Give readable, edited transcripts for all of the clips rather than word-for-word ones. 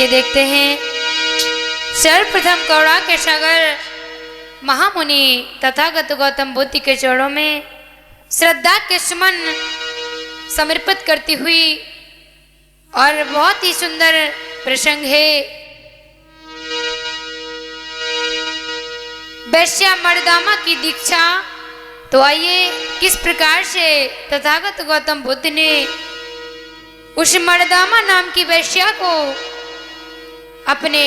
चलिए देखते हैं। सर्वप्रथम कौड़ा के सागर महामुनि तथागत गौतम बुद्ध के चरणों में श्रद्धा के सुमन समर्पित करती हुई और बहुत ही सुंदर प्रसंग है। वैश्या मर्दामा की दीक्षा। तो आइए किस प्रकार से तथागत गौतम बुद्ध ने उस मर्दामा नाम की वैश्या को अपने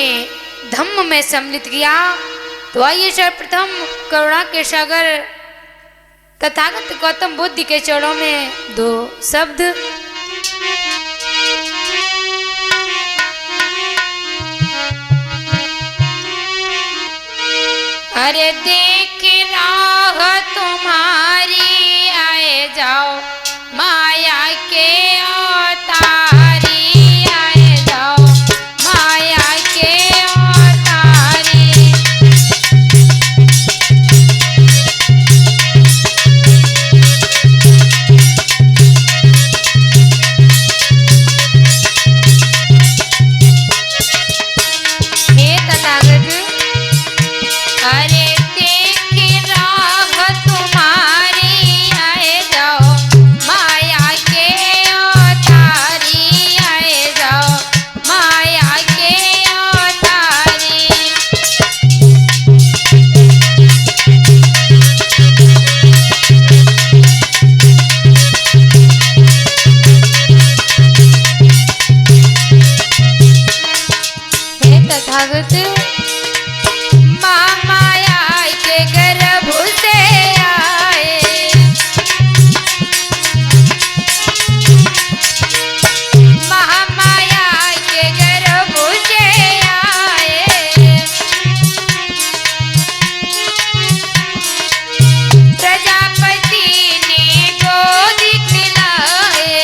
धम्म में सम्मिलित किया। तो आइए सर्वप्रथम करुणा के सागर तथागत गौतम बुद्ध के चरणों में दो शब्द। अरे देख राह तुम्हारी आए जाओ माया के अवतारी, आए जाओ माया के अवतारी। हे तथागत, अरे देख राह तुम्हारी आए जाओ माया के अवतारी, आए जाओ माया के अवतारी। हे तथागत, माया के गर्भ से आए, महामाया के गर्भ से आए। प्रजापति ने गोद खिलाए,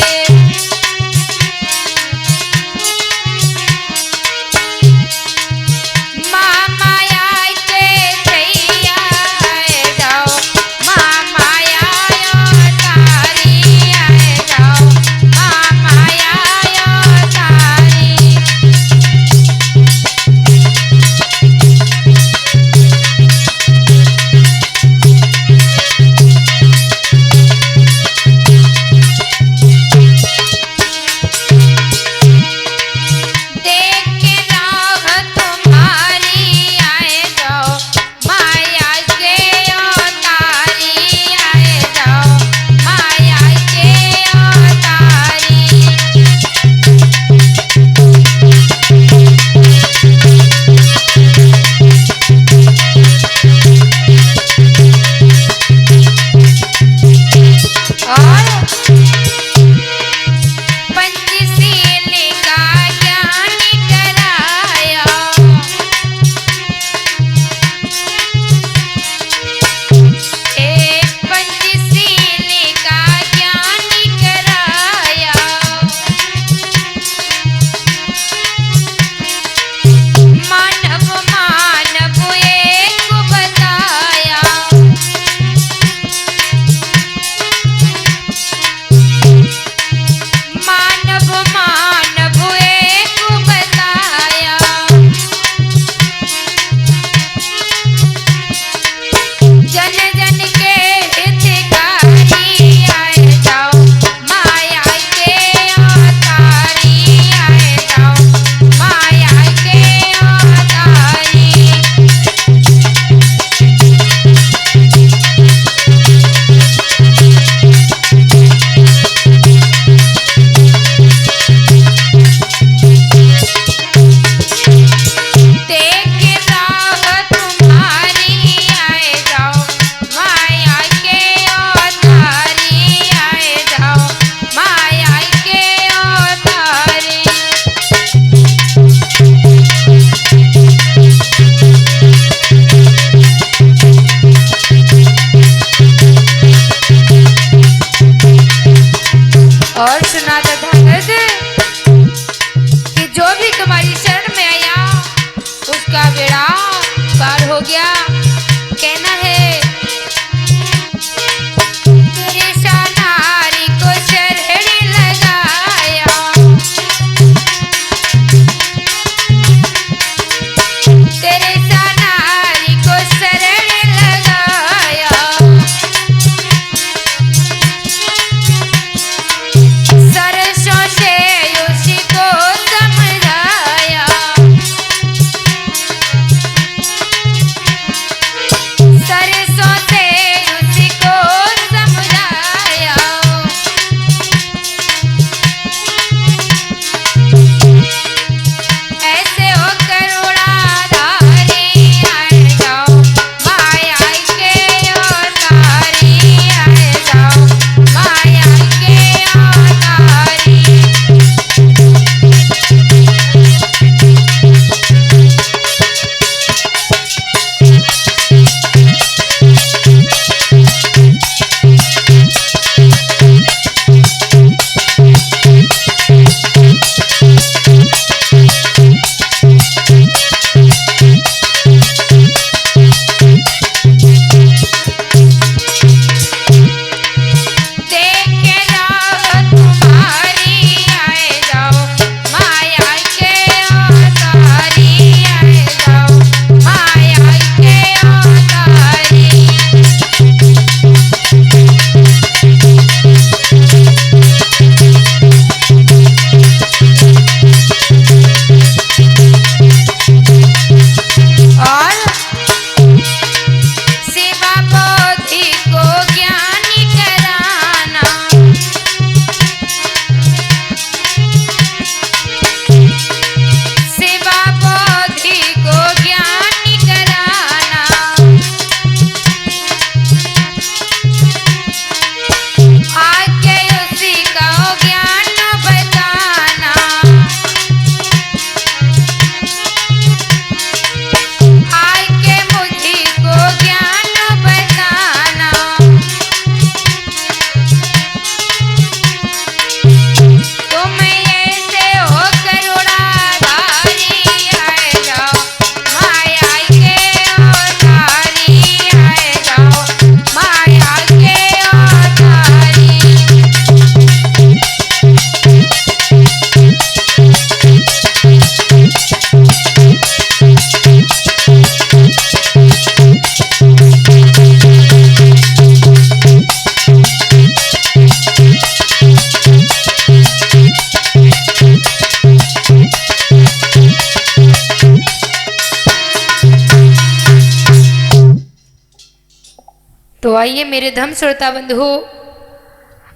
आइए मेरे धम श्रोता बंधु,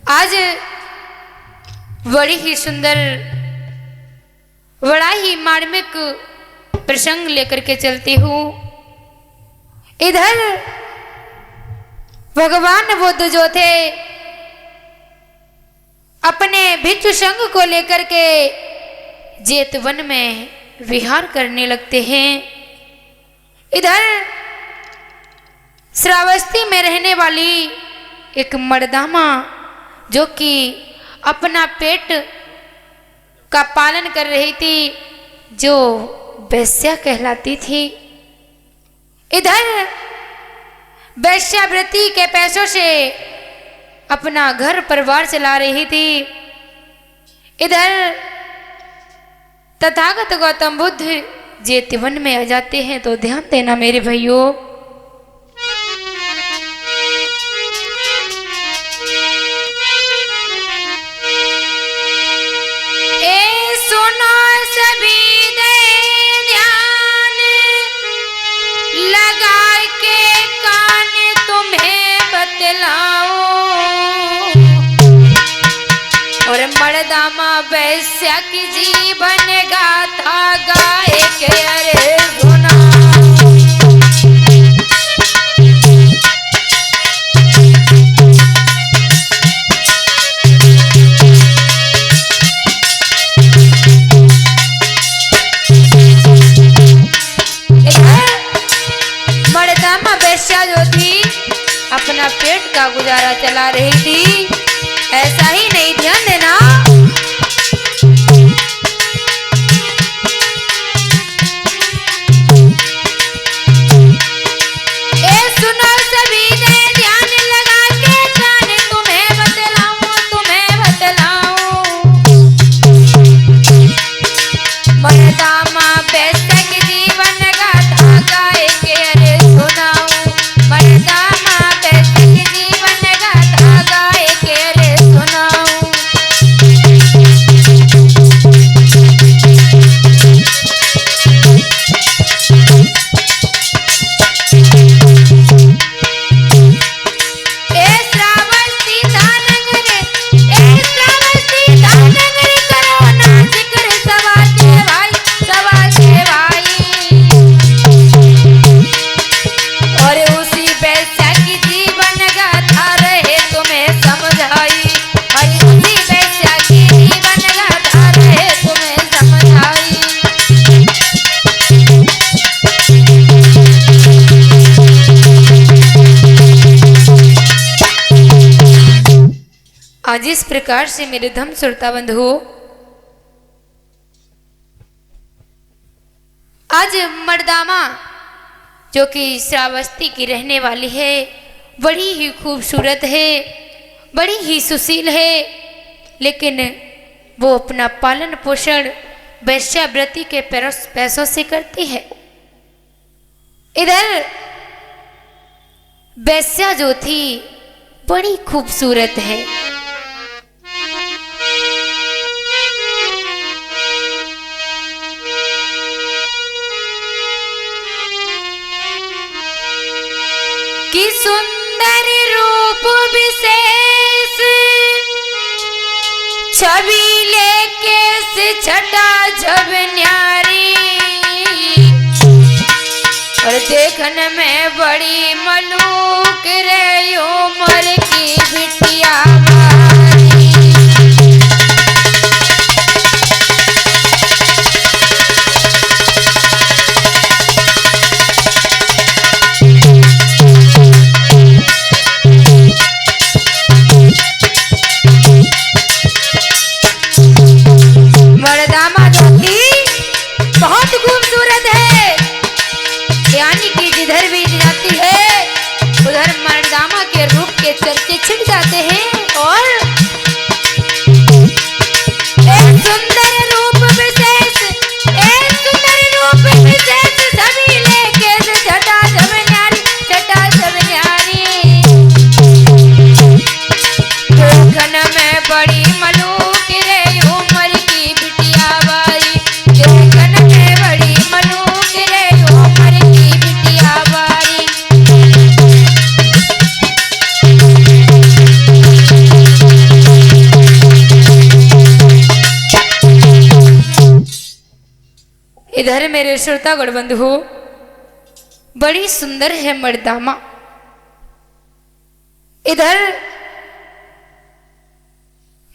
आज बड़ी ही सुंदर, बड़ा ही मार्मिक प्रसंग लेकर के चलती हूँ। इधर भगवान बुद्ध जो थे अपने भिक्षु संघ को लेकर के जेतवन में विहार करने लगते हैं। इधर श्रावस्ती में रहने वाली एक मर्दामा जो कि अपना पेट का पालन कर रही थी, जो वैश्या कहलाती थी। इधर वैश्यावृत्ति के पैसों से अपना घर परिवार चला रही थी। इधर तथागत गौतम बुद्ध जेतवन में आ जाते हैं, तो ध्यान देना मेरे भाइयों। ए सुनो सभी दे ध्यान, लगा के कान तुम्हें बतलाओ, और मर्दामा वैश्या की जीवन गाथा गाए के अरे सुना। मर्दामा वैश्या जो थी अपना पेट का गुजारा चला रही थी। ऐसा ही नहीं, ध्यान देना। ए सुनो सभी ने ध्यान लगा के कान तुम्हें बतलाऊं, तुम्हें बतलाऊं। मर्दामा वैश्या की जीवन गाथा गाए के अरे सुनाऊं, मर्दामा वैश्या की जीवन गाथा गाए के अरे सुनाऊं। ए श्रावस्ती दानगर, ए श्रावस्ती दानगर, करो ना जिक्र सवा के भाई, सवा के भाई। और उसी वैश्या की जीवन गाथा रहे तुम्हें समझाई, और उसी वैश्या की जीवन गाथा रहे तुम्हें समझाई। आज इस प्रकार से मेरे धम श्रोता बंधु, आज मर्दामा जो कि श्रावस्ती की रहने वाली है, बड़ी ही खूबसूरत है, बड़ी ही सुशील है, लेकिन वो अपना पालन पोषण वैश्यावृत्ति के पैसों से करती है। इधर वैश्या जो थी बड़ी खूबसूरत है। कि सुंदर रूप विशेष, छवि लेके से छटा जब न्यारी, और देखने में बड़ी मलूक रे उमर की बिटिया वाली। मर्दामा जो थी बहुत खूबसूरत है, यानी कि जिधर भी जाती है उधर मर्दामा के रूप के इधर मेरे श्रोतागण बंधु, बड़ी सुंदर है मर्दामा। इधर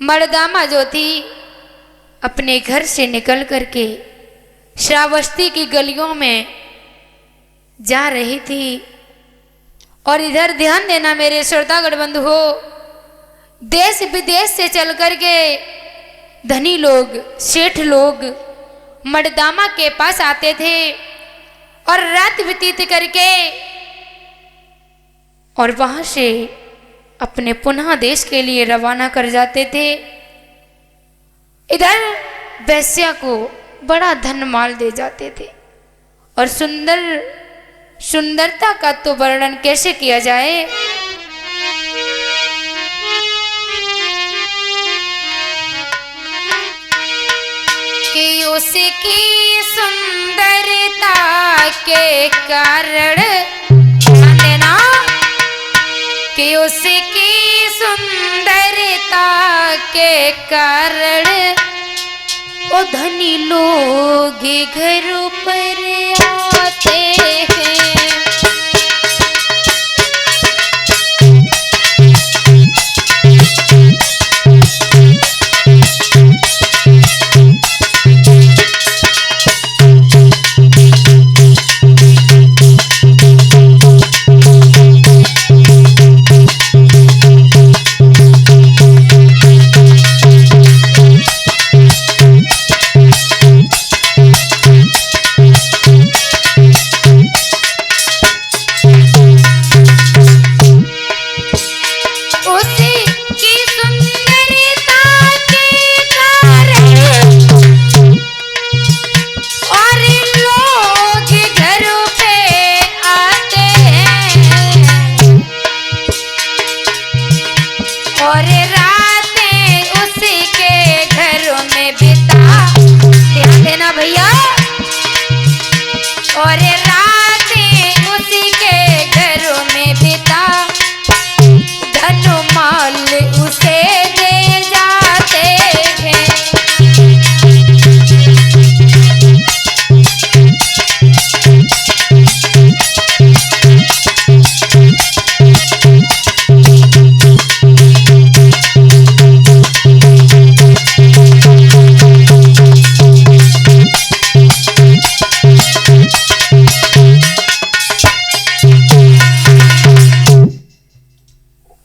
मर्दामा जो थी अपने घर से निकल करके श्रावस्ती की गलियों में जा रही थी। और इधर ध्यान देना मेरे श्रोतागण बंधु हो, देश विदेश से चल करके धनी लोग, सेठ लोग मर्दामा के पास आते थे और रात व्यतीत करके और वहां से अपने पुनः देश के लिए रवाना कर जाते थे। इधर वैश्या को बड़ा धन माल दे जाते थे। और सुंदरता का तो वर्णन कैसे किया जाए। कि उसकी सुंदरता के कारण, ध्यान देना, कि उसकी सुंदरता के कारण ओ धनी लोग घर पर आते हैं।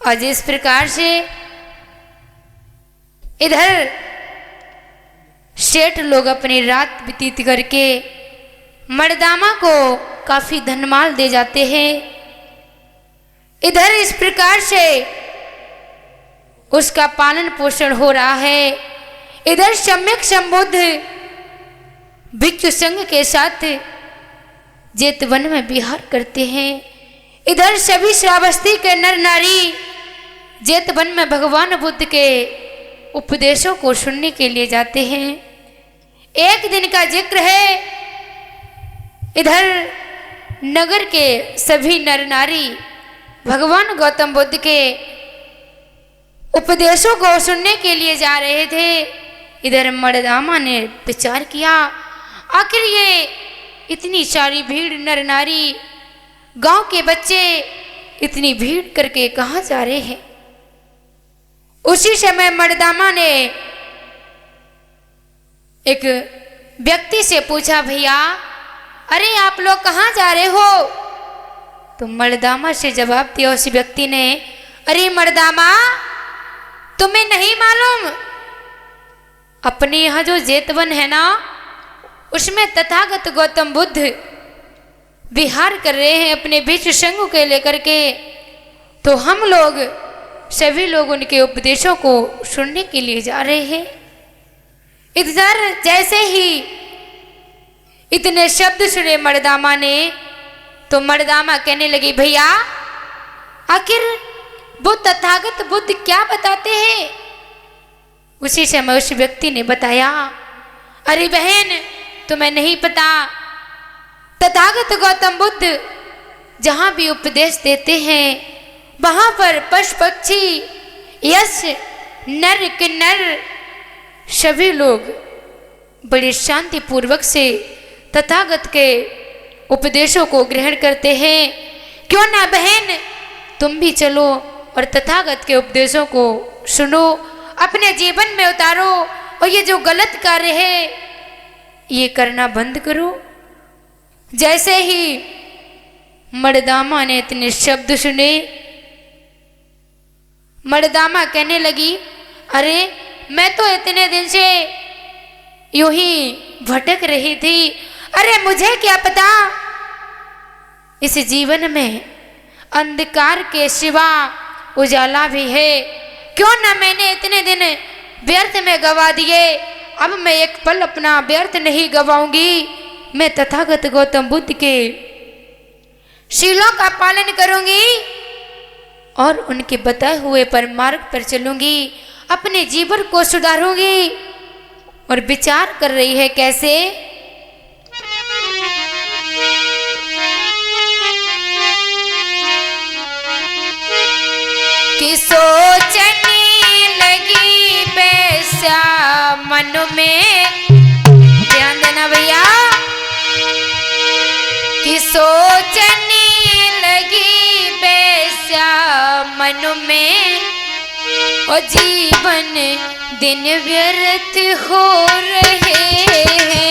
आज इस प्रकार से इधर सेठ लोग अपनी रात व्यतीत करके मर्दामा को काफी धनमाल दे जाते हैं। इधर इस प्रकार से उसका पालन पोषण हो रहा है। इधर सम्यक संबुद्ध भिक्षु संघ के साथ जेतवन में विहार करते हैं। इधर सभी श्रावस्ती के नर नारी जेतवन में भगवान बुद्ध के उपदेशों को सुनने के लिए जाते हैं। एक दिन का जिक्र है, इधर नगर के सभी नर नारी भगवान गौतम बुद्ध के उपदेशों को सुनने के लिए जा रहे थे। इधर मर्दामा ने विचार किया, आखिर ये इतनी सारी भीड़, नर नारी, गांव के बच्चे इतनी भीड़ करके कहाँ जा रहे हैं। उसी समय मर्दामा ने एक व्यक्ति से पूछा, भैया अरे आप लोग कहाँ जा रहे हो। तो मर्दामा से जवाब दिया उस व्यक्ति ने, अरे मर्दामा तुम्हें नहीं मालूम, अपने यहाँ जो जेतवन है ना, उसमें तथागत गौतम बुद्ध विहार कर रहे हैं अपने भिक्षु संघ को लेकर के। तो हम लोग सभी लोग उनके उपदेशों को सुनने के लिए जा रहे हैं। इधर जैसे ही इतने शब्द सुने मर्दामा ने, तो मर्दामा कहने लगी, भैया आखिर वो तथागत बुद्ध क्या बताते हैं। उसी समय उस व्यक्ति ने बताया, अरे बहन तुम्हें नहीं पता, तथागत गौतम बुद्ध जहां भी उपदेश देते हैं वहां पर पशु पक्षी, यश, नर किन्नर सभी लोग बड़े शांति पूर्वक से तथागत के उपदेशों को ग्रहण करते हैं। क्यों ना बहन तुम भी चलो और तथागत के उपदेशों को सुनो, अपने जीवन में उतारो और ये जो गलत कार्य है ये करना बंद करो। जैसे ही मर्दामा ने इतने शब्द सुने, मर्दामा कहने लगी, अरे मैं तो इतने दिन से यूं ही भटक रही थी, अरे मुझे क्या पता इस जीवन में अंधकार के सिवा उजाला भी है। क्यों ना मैंने इतने दिन व्यर्थ में गवा दिए, अब मैं एक पल अपना व्यर्थ नहीं गवाऊंगी। मैं तथागत गौतम बुद्ध के शीलों का पालन करूंगी और उनके बताए हुए पर मार्ग पर चलूंगी, अपने जीवन को सुधारूंगी। और विचार कर रही है कैसे, कि सोचने लगी वैसा मन में, ध्यान देना भैया, कि सोचने लगी वैसा मन में, और जीवन दिन व्यर्थ हो रहे हैं।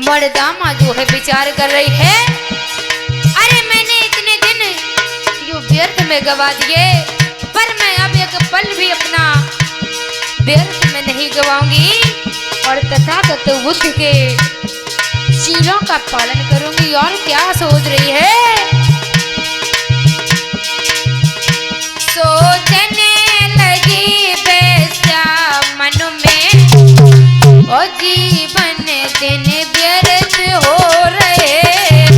मर्दामा जो है विचार कर रही है, अरे मैंने इतने दिन जो व्यर्थ में गवा दिए, पर मैं अब एक पल भी अपना व्यर्थ में नहीं गवाऊंगी और तथागत बुद्ध के शीलों का पालन करूंगी। और क्या सोच रही है, सोचने लगी वैसा मन में, और जीवन दिन व्यर्थ हो रहे हैं।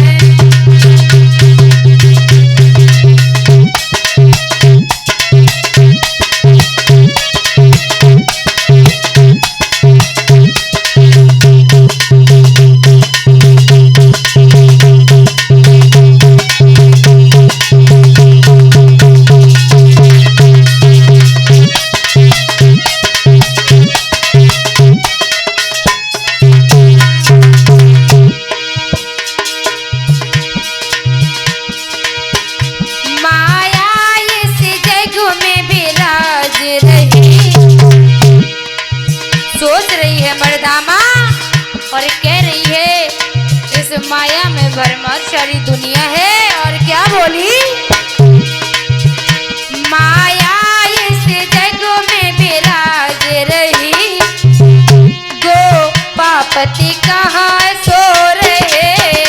मर्दामा और कह रही है इस माया में भरमार सारी दुनिया है। और क्या बोली, माया इस जग में विराज रही, गोपापति कहाँ सो रहे हैं।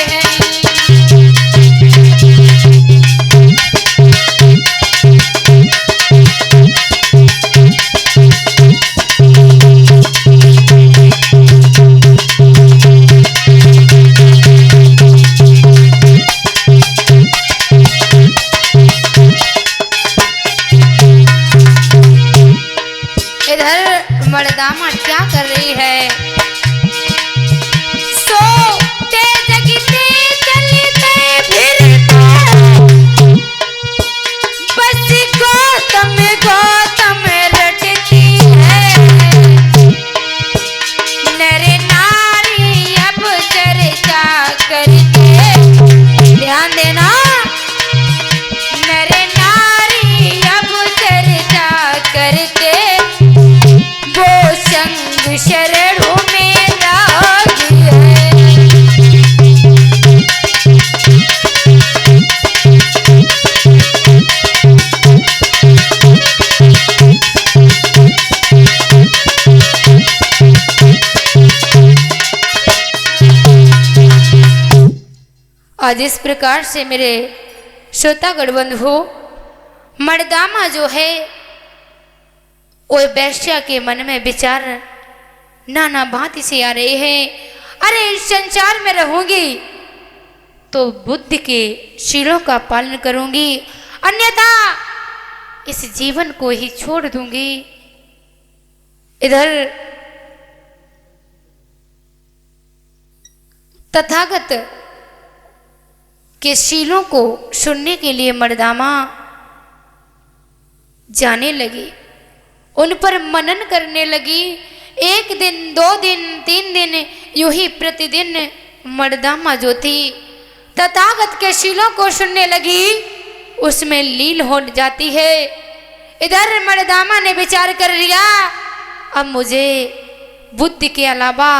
मर्दामा क्या कर रही है, सोते जगते चलते फिरते, बस गौतम गौतम रटती है। नर नारी अब चर्चा करके, ध्यान देना, नर नारी अब चर्चा करके संग शरणों में रागी है। आज इस प्रकार से मेरे श्रोतागण बंधु, मर्दामा जो है वो वैश्या के मन में विचार नाना भांति से आ रहे हैं। अरे इस संसार में रहूंगी तो बुद्ध के शीलों का पालन करूंगी, अन्यथा इस जीवन को ही छोड़ दूंगी। इधर तथागत के शीलों को सुनने के लिए मर्दामा जाने लगी, उन पर मनन करने लगी। 1 दिन 2 दिन 3 दिन यूं ही प्रतिदिन मर्दामा जो थी तथागत के शीलों को सुनने लगी, उसमें लीन हो जाती है। इधर मर्दामा ने विचार कर लिया, अब मुझे बुद्ध के अलावा,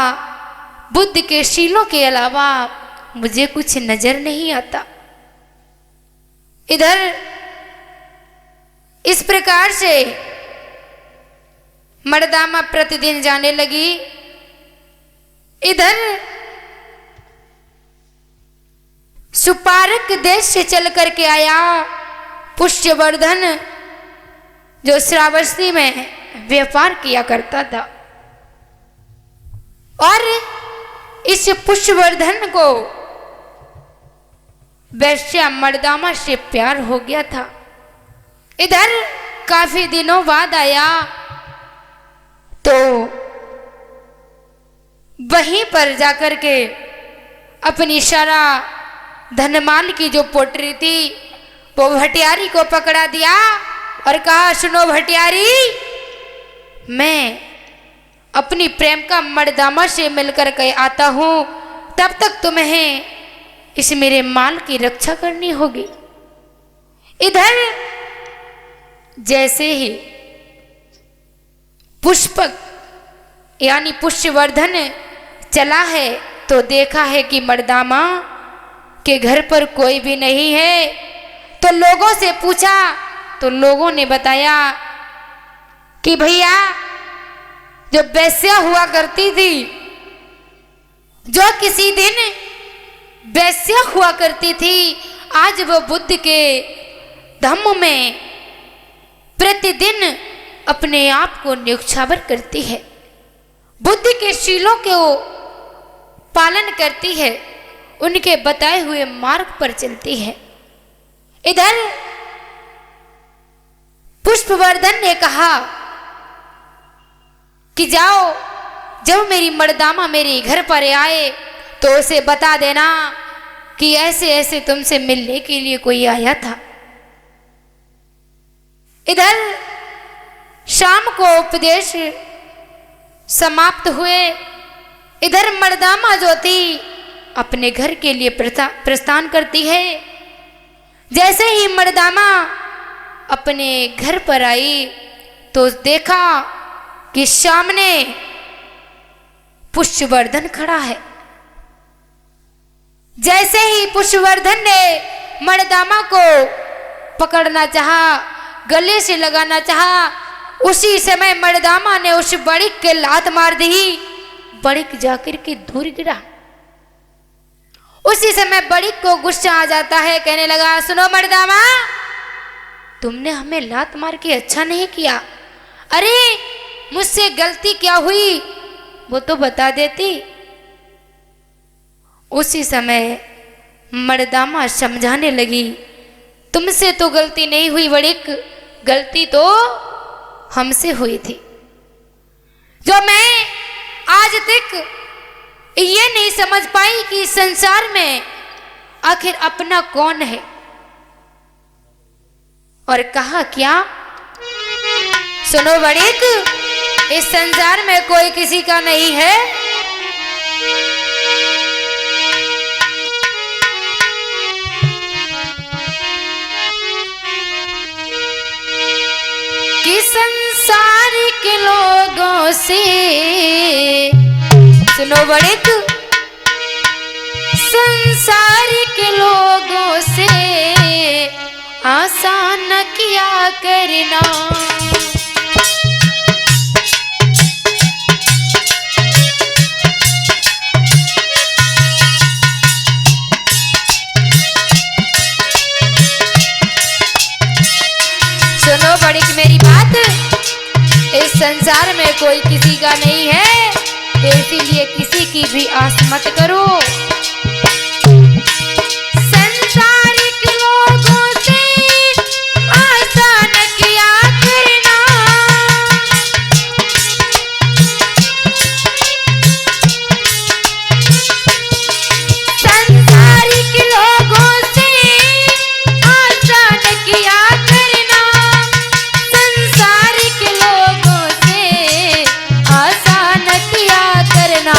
बुद्ध के शीलों के अलावा मुझे कुछ नजर नहीं आता। इधर इस प्रकार से मर्दामा प्रतिदिन जाने लगी। इधर सुपारक देश से चल करके आया पुष्यवर्धन, जो श्रावस्ती में व्यापार किया करता था, और इस पुष्यवर्धन को वैश्या मर्दामा से प्यार हो गया था। इधर काफी दिनों बाद आया तो वहीं पर जाकर के अपनी सारा धनमाल की जो पोटरी थी वो भटियारी को पकड़ा दिया और कहा, सुनो भटियारी, मैं अपनी प्रेम का मर्दामा से मिलकर के आता हूं, तब तक तुम्हें इस मेरे माल की रक्षा करनी होगी। इधर जैसे ही पुष्पक यानी पुष्यवर्धन चला है तो देखा है कि मर्दामा के घर पर कोई भी नहीं है। तो लोगों से पूछा तो लोगों ने बताया कि भैया, जो वैश्या हुआ करती थी, जो किसी दिन वैश्या हुआ करती थी, आज वो बुद्ध के धम्म में प्रतिदिन अपने आप को न्यौछावर करती है, बुद्ध के शीलों को पालन करती है, उनके बताए हुए मार्ग पर चलती है। इधर पुष्पवर्धन ने कहा कि जाओ, जब मेरी मर्दामा मेरे घर पर आए तो उसे बता देना कि ऐसे ऐसे तुमसे मिलने के लिए कोई आया था। इधर शाम को उपदेश समाप्त हुए। इधर मर्दामा जो थी अपने घर के लिए प्रस्थान करती है। जैसे ही मर्दामा अपने घर पर आई तो देखा कि सामने पुष्यवर्धन खड़ा है। जैसे ही पुष्यवर्धन ने मर्दामा को पकड़ना चाहा, गले से लगाना चाहा, उसी समय मर्दामा ने उस बड़िक के लात मार दी। बड़िक जाकर के दूर गिरा। उसी समय बड़िक को गुस्सा आ जाता है, कहने लगा, सुनो मर्दामा, तुमने हमें लात मार के अच्छा नहीं किया। अरे मुझसे गलती क्या हुई वो तो बता देती। उसी समय मर्दामा समझाने लगी, तुमसे तो गलती नहीं हुई बड़िक, गलती तो हमसे हुई थी। जो मैं आज तक ये नहीं समझ पाई कि संसार में आखिर अपना कौन है। और कहा क्या, सुनो बड़िक, इस संसार में कोई किसी का नहीं है। कि संसार के लोगों से, सुनो बड़िक, संसार के लोगों से आसान किया करना। सुनो बड़िक मेरी बात, इस संसार में कोई किसी का नहीं है। इसीलिए किसी की भी आस मत करो। संसारिक लोगों से आशा न किया करना, संसारिक लोगों से आशा न किया करना, संसारिक लोगों से आशा न किया करना।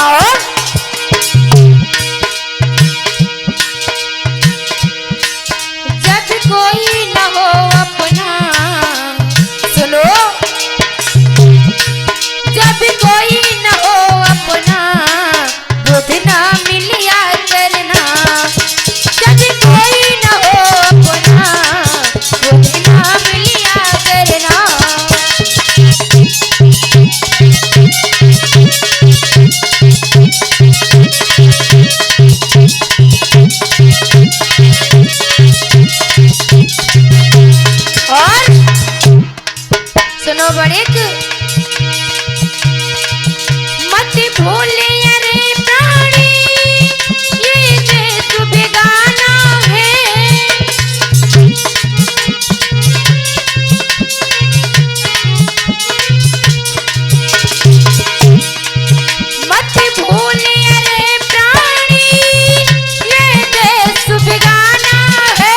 जब कोई न हो अपना, सुनो, जब कोई न हो अपना बुध ना मिलिया करना, जब कोई न हो अपना बुध ना मिलिया करना। और सुनो बड़ेक, मत भूले अरे प्राणी ये देश बेगाना है, मत भूले अरे प्राणी ये देश बेगाना है।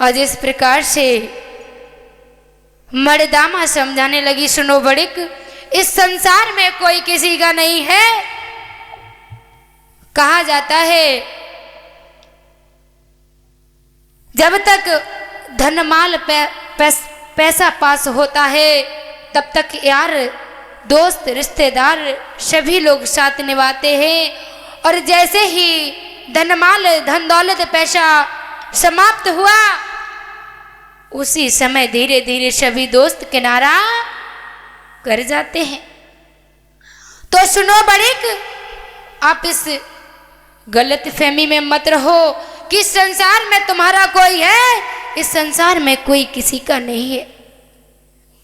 आज इस प्रकार से मर्दामा समझाने लगी, सुनो बड़िक, इस संसार में कोई किसी का नहीं है। कहा जाता है जब तक धन माल पैसा पास होता है तब तक यार दोस्त रिश्तेदार सभी लोग साथ निभाते हैं, और जैसे ही धन माल धन दौलत पैसा समाप्त हुआ उसी समय धीरे धीरे सभी दोस्त किनारा कर जाते हैं। तो सुनो बड़िक, आप इस गलत फहमी में मत रहो कि संसार में तुम्हारा कोई है, इस संसार में कोई किसी का नहीं है।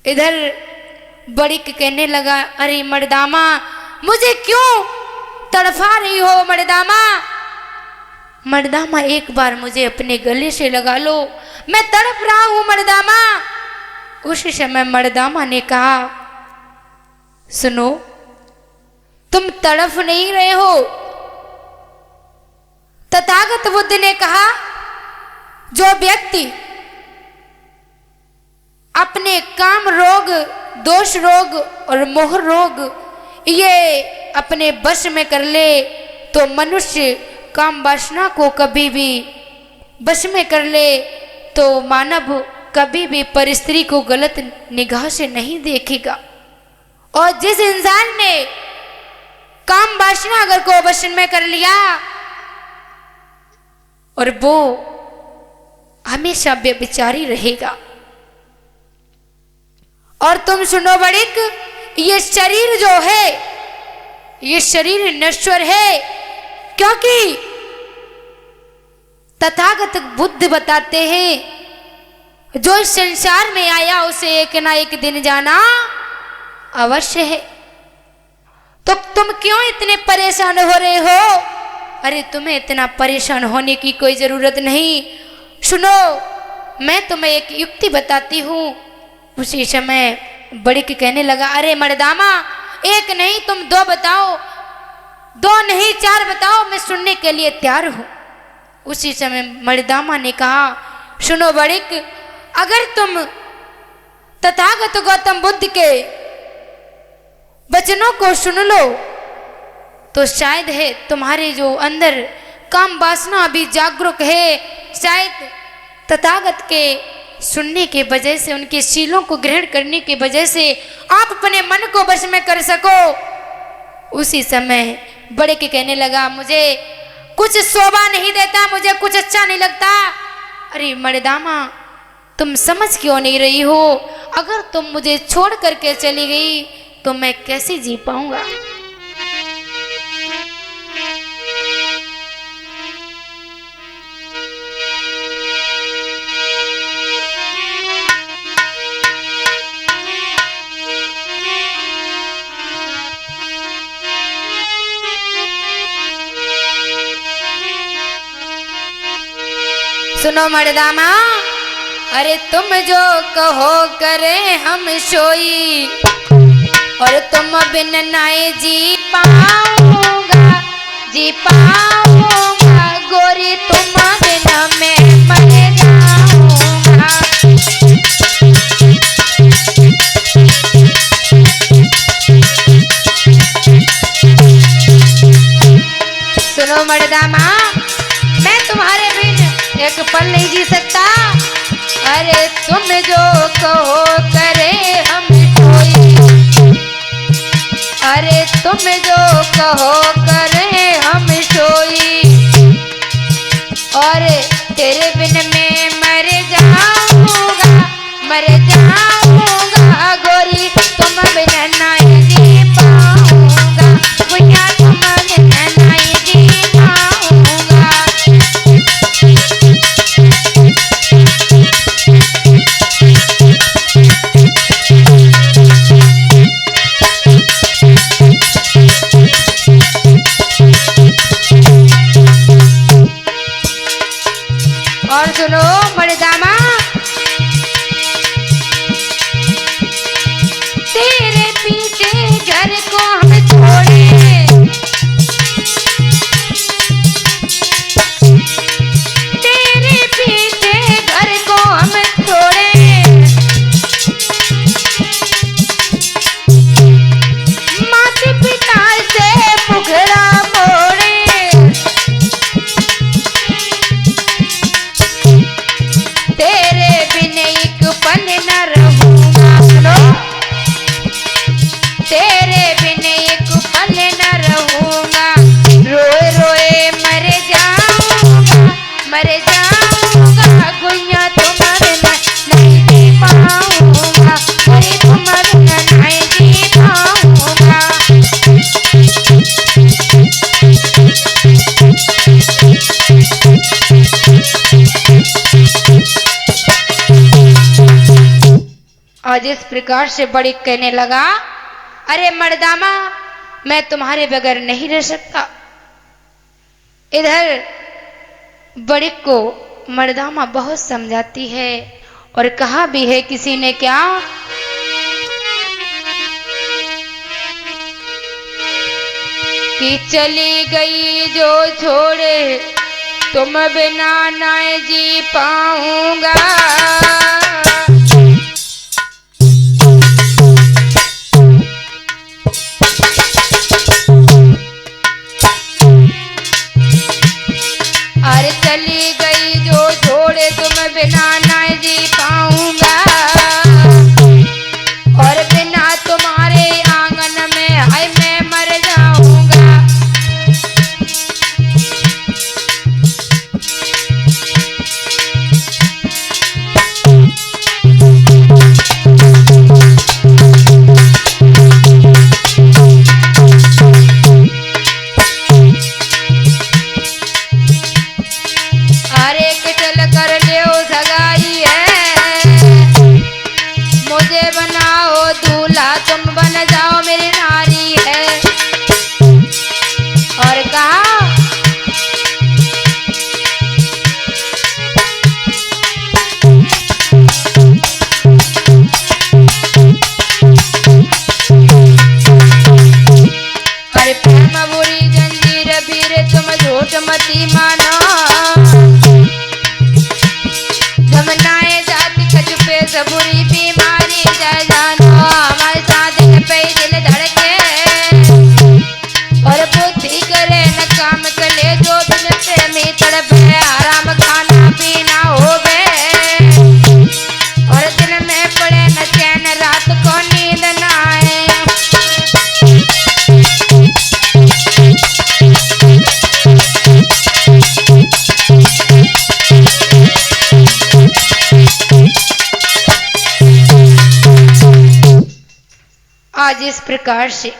इधर बड़िक कहने लगा, अरे मर्दामा मुझे क्यों तड़फा रही हो मर्दामा? मर्दामा एक बार मुझे अपने गले से लगा लो, मैं तड़प रहा हूं मर्दामा। उस समय मर्दामा ने कहा, सुनो तुम तड़फ नहीं रहे हो। तथागत बुद्ध ने कहा, जो व्यक्ति अपने काम रोग, दोष रोग और मोह रोग ये अपने वश में कर ले तो मनुष्य काम वासना को कभी भी वश में कर ले तो मानव कभी भी परस्त्री को गलत निगाह से नहीं देखेगा। और जिस इंसान ने काम वासना अगर को वश में कर लिया और वो हमेशा व्यभिचारी रहेगा। और तुम सुनो बड़िक, ये शरीर जो है ये शरीर नश्वर है, क्योंकि तथागत बुद्ध बताते हैं जो इस संसार में आया उसे एक ना एक दिन जाना अवश्य है। तो तुम क्यों इतने परेशान हो रहे हो? अरे तुम्हें इतना परेशान होने की कोई जरूरत नहीं। सुनो मैं तुम्हें एक युक्ति बताती हूँ। उसी समय बड़िक कहने लगा, अरे मर्दामा एक नहीं तुम दो बताओ, दो नहीं चार बताओ, मैं सुनने के लिए तैयार हूं। उसी समय मर्दामा ने कहा, सुनो बड़िक, अगर तुम तथागत गौतम बुद्ध के वचनों को सुन लो तो शायद है तुम्हारे जो अंदर काम वासना अभी जागरूक है, शायद तथागत के सुनने के वजह से, उनके शीलों को ग्रहण करने की वजह से आप अपने मन को वश में कर सको। उसी समय बड़े के कहने लगा, मुझे कुछ शोभा नहीं देता, मुझे कुछ अच्छा नहीं लगता। अरे मर्दामा तुम समझ क्यों नहीं रही हो? अगर तुम मुझे छोड़ करके चली गई तो मैं कैसे जी पाऊंगा? सुनो मर्दामा, अरे तुम जो कहो करे हम सोई, और तुम बिन नाए जी पाऊंगा, जी पाऊंगा गोरी, तुम बिन मैं मर जाऊंगा। सुनो मर्दामा, मैं तुम्हारे बिन एक पल नहीं जी सकता। अरे तुम जो कहो करे हम सोई, अरे तुम जो कहो करे हम सोई, और तेरे बिन मैं मर जाऊंगा, मर जाऊंगा गोरी, तुम बिन नहीं जी पाऊंगा, भैया तुम बिन नहीं जी पाऊंगा। और सुनो मर्दामा, तेरे पीछे घर को हम छोड़े, तेरे पीछे घर को आज इस प्रकार से बड़िक कहने लगा, अरे मर्दामा, मैं तुम्हारे बगैर नहीं रह सकता। इधर बड़िक को मर्दामा बहुत समझाती है और कहा भी है किसी ने क्या, कि चली गई जो छोड़े तुम बिना ना जी पाऊंगा। अरे चली गई जो छोड़े तुम बिना ना जी पाऊंगा, और बिना तुम्हारे आंगन में हाय मैं मर जाऊंगा। मती मानो जमनाए जाति खजुपे सबुरी बीमारी जय जानो। हमारे साथ पे दिल धड़के और बुद्धि करे न काम चले, जो बिन प्रेमी तड़पे आराम खाना पीना होवे, और दिन में पड़े न चैन रात को नींद न आए। आज इस प्रकार से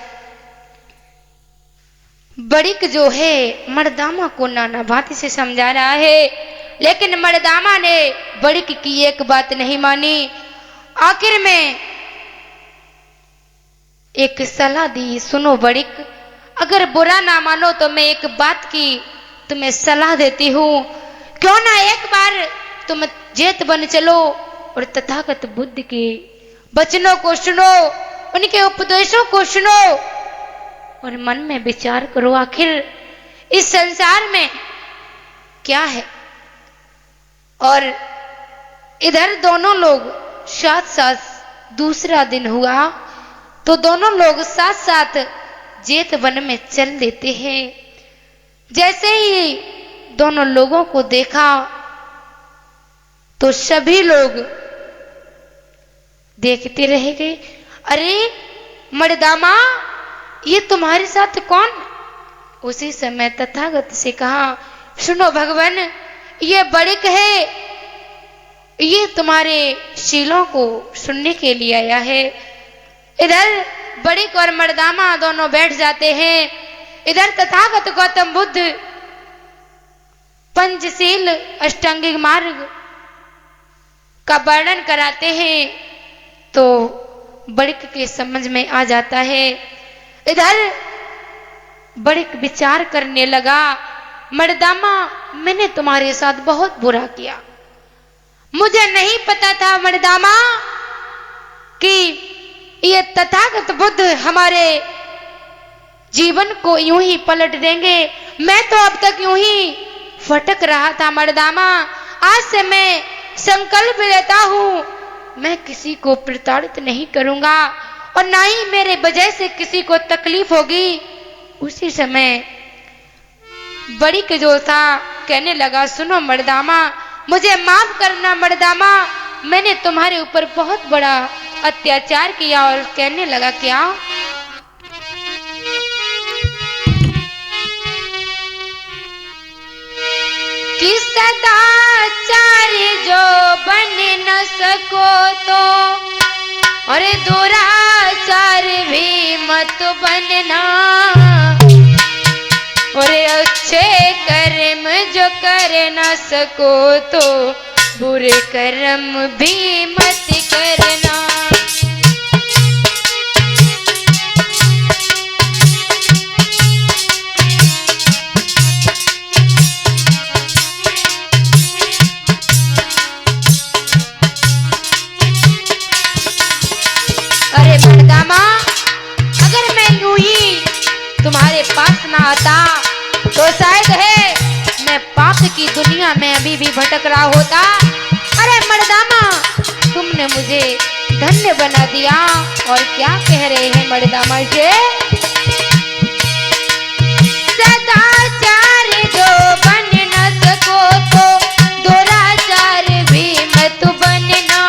बड़िक जो है मर्दामा को नाना भांति से समझा रहा है, लेकिन मर्दामा ने बड़िक की एक बात नहीं मानी। आखिर में एक सलाह दी, सुनो बड़िक, अगर बुरा ना मानो तो मैं एक बात की तुम्हें सलाह देती हूँ, क्यों ना एक बार तुम जेत बन चलो और तथागत बुद्ध के वचनों को सुनो, उनके उपदेशों को सुनो और मन में विचार करो, आखिर इस संसार में क्या है। और इधर दोनों लोग साथ साथ दूसरा दिन हुआ तो दोनों लोग साथ साथ जेत वन में चल देते हैं। जैसे ही दोनों लोगों को देखा तो सभी लोग देखते रह गए, अरे मर्दामा, ये तुम्हारे साथ कौन? उसी समय तथागत से कहा, सुनो भगवान, ये बड़िक है, ये तुम्हारे शीलों को सुनने के लिए आया है। इधर बड़िक और मर्दामा दोनों बैठ जाते हैं। इधर तथागत गौतम बुद्ध पंचशील अष्टांगिक मार्ग का वर्णन कराते हैं तो बड़िक के समझ में आ जाता है। इधर बड़िक विचार करने लगा, मर्दामा, मैंने तुम्हारे साथ बहुत बुरा किया, मुझे नहीं पता था मर्दामा कि ये तथागत बुद्ध हमारे जीवन को यूं ही पलट देंगे। मैं तो अब तक यूं ही भटक रहा था मर्दामा, आज से मैं संकल्प लेता हूं, मैं किसी को प्रताड़ित नहीं करूंगा और ना ही मेरे वजह से किसी को तकलीफ होगी। उसी समय बड़िक जो था कहने लगा, सुनो मर्दामा, मुझे माफ करना मर्दामा, मैंने तुम्हारे ऊपर बहुत बड़ा अत्याचार किया। और कहने लगा, क्या? कि सदाचारी जो बन सको तो, अरे दुराचार भी मत बनना, अरे अच्छे कर्म जो कर न सको तो बुरे कर्म भी मत करना। अरे मर्दामा, अगर मैं यूं ही तुम्हारे पास ना आता तो शायद है मैं पाप की दुनिया में अभी भी भटक रहा होता। अरे मर्दामा, तुमने मुझे धन्य बना दिया। और क्या कह रहे हैं मर्दामा से? सदाचार जो बन न सको तो दुराचार भी मत बनना,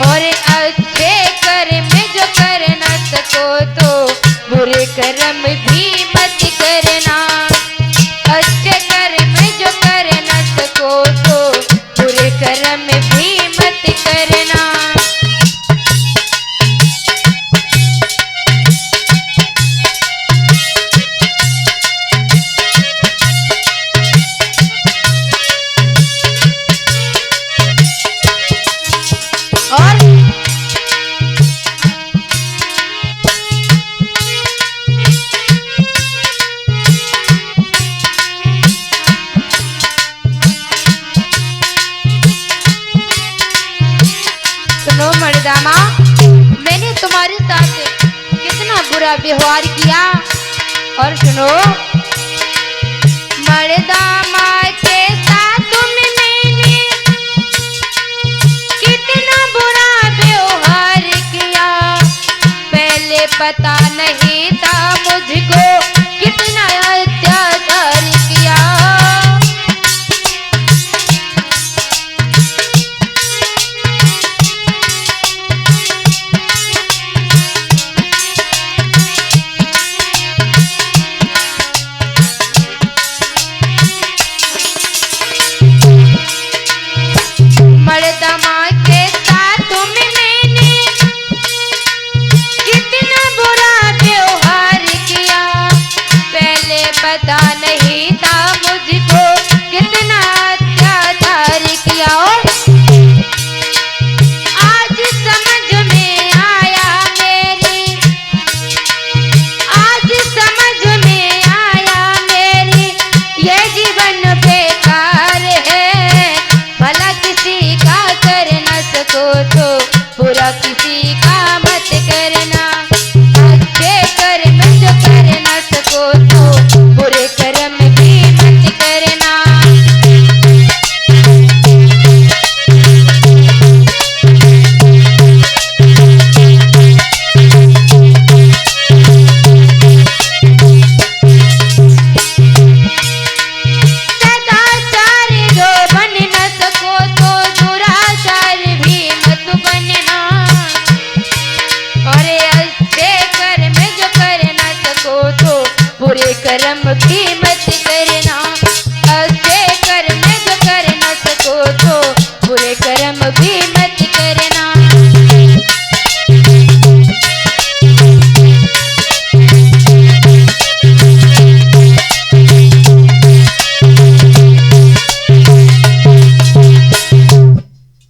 और अच्छे कर्म जो कर न सको तो बुरे कर्म भी मत करना। अच्छे कर्म जो कर न सको तो बुरे कर्म भी मत करना। और सुनो मर्दामा, मैंने तुम्हारे साथ कितना बुरा व्यवहार किया। और सुनो, मर्दामा के साथ मैंने कितना बुरा व्यवहार किया, पहले पता नहीं था मुझको कितना अत्याचार किया। मर्दामा के साथ मैंने कितना बुरा व्यवहार किया, पहले पता नहीं था मुझको कितना अत्याचार किया। आज समझ में आया मेरी, आज समझ में आया मेरी ये जीवन बेकार है। भला किसी का कर न सको तो बुरा किसी का मत करना। अच्छे कर्म जो कर न सको तो बुरे कर्म भी मत करना। सदाचार जो बन न सको तो दुराचार भी मत बनना, अरे अच्छे कर्म जो कर न सको तो बुरे कर्म भी मत करना। अच्छे कर्म जो कर न सको तो बुरे कर्म भी मत करना।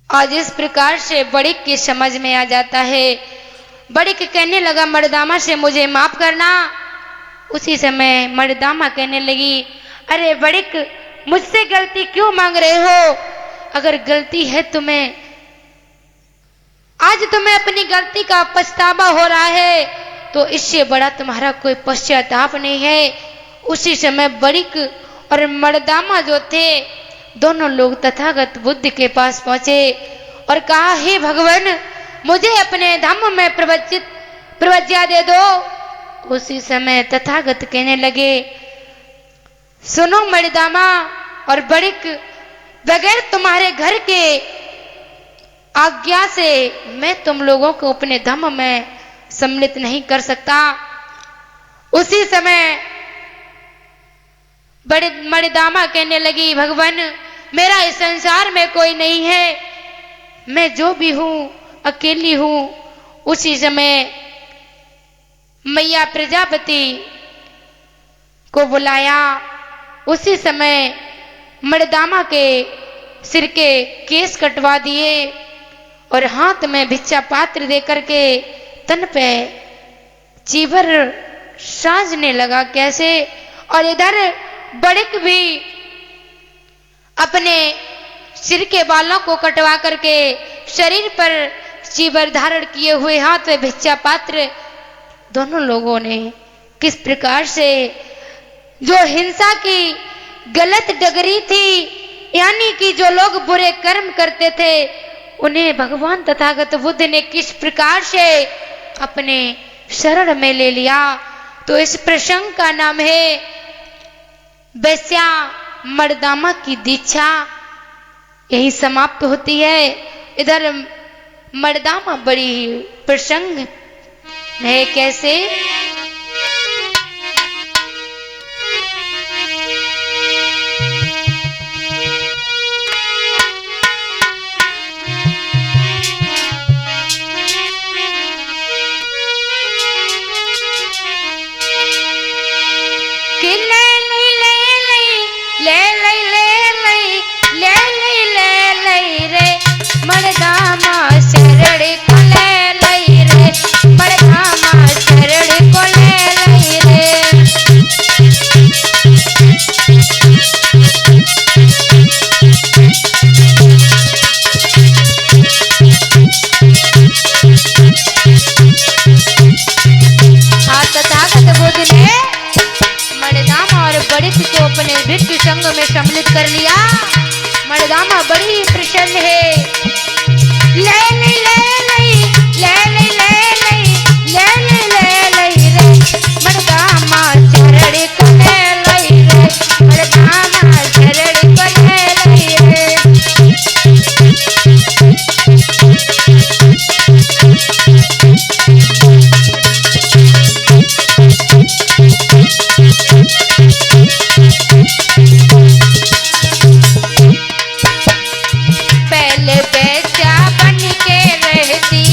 आज इस प्रकार से बड़िक की समझ में आ जाता है। बड़िक कहने लगा मर्दामा से मुझे माफ करना। उसी समय मर्दामा कहने लगी, अरे बड़िक, मुझसे गलती क्यों मांग रहे हो? अगर गलती है तुम्हें, आज तुम्हें अपनी गलती का पछतावा हो रहा है तो इससे बड़ा तुम्हारा कोई पश्चाताप नहीं है। उसी समय बड़िक और मर्दामा जो थे दोनों लोग तथागत बुद्ध के पास पहुंचे और कहा, हे भगवान, मुझे अपने धाम में प्रवज्ञा दे दो। उसी समय तथागत कहने लगे, सुनो मर्दामा और बड़िक, बगैर तुम्हारे घर के आज्ञा से मैं तुम लोगों को अपने धाम में सम्मिलित नहीं कर सकता। उसी समय बड़े मर्दामा कहने लगी, भगवान, मेरा इस संसार में कोई नहीं है मैं जो भी हूँ अकेली हूँ। उसी समय मैया प्रजापति को बुलाया। उसी समय मर्दामा के सिर के केस कटवा दिए और हाथ में भिक्षा पात्र देकर के तन पे चीवर साजने लगा। कैसे? और इधर बड़िक भी अपने सिर के बालों को कटवा करके शरीर पर चीवर धारण किए हुए हाथ में भिक्षा पात्र, दोनों लोगों ने किस प्रकार से जो हिंसा की गलत डगरी थी, यानी कि जो लोग बुरे कर्म करते थे, उन्हें भगवान तथागत बुद्ध ने किस प्रकार से अपने शरण में ले लिया। तो इस प्रसंग का नाम है वेश्या मर्दामा की दीक्षा। यही समाप्त होती है। इधर मर्दामा बड़ी प्रसंग है। कैसे? मर्दामा शरण को ले लई रे, मर्दामा शरण को ले लई रे। हाँ, तथागत बुद्ध ने मर्दामा और बड़िक को अपने भिक्षु संघ में सम्मिलित कर लिया। मर्दामा बड़ी प्रसन्न है। ले ले ले ले ले ले ले ले ले ले ले रे, मर्दामा शरण को ले लई रे, मर्दामा शरण को ले लई रे। पहले बेचा बन के रहती,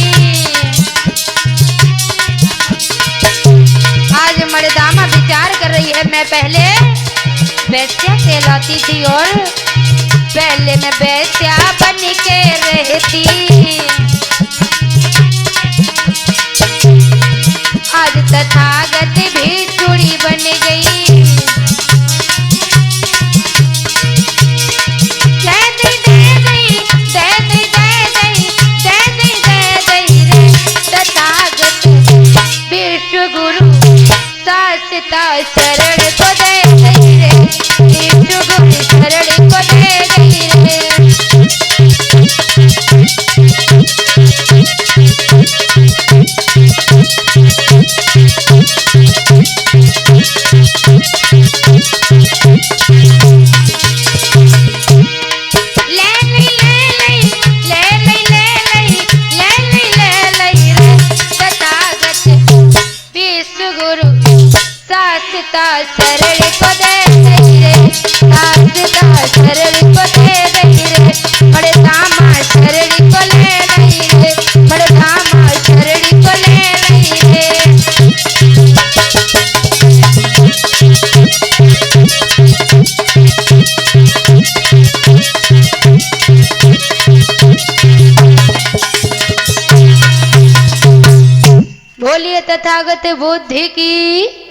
आज मर्दामा विचार कर रही है, मैं पहले बेचा कहलाती थी और पहले मैं बेचा बन के रहती। आज तथागत भी चूड़ी बन गई। शरण को दे गई रे, विष्णु गुरु शरण को दे गई रे। शरण को दे गई रे, शरण को दे गई रे, मर्दामा शरण को ले गई रे, मर्दामा शरण को ले गई रे। बोलिए तथागत बुद्ध की।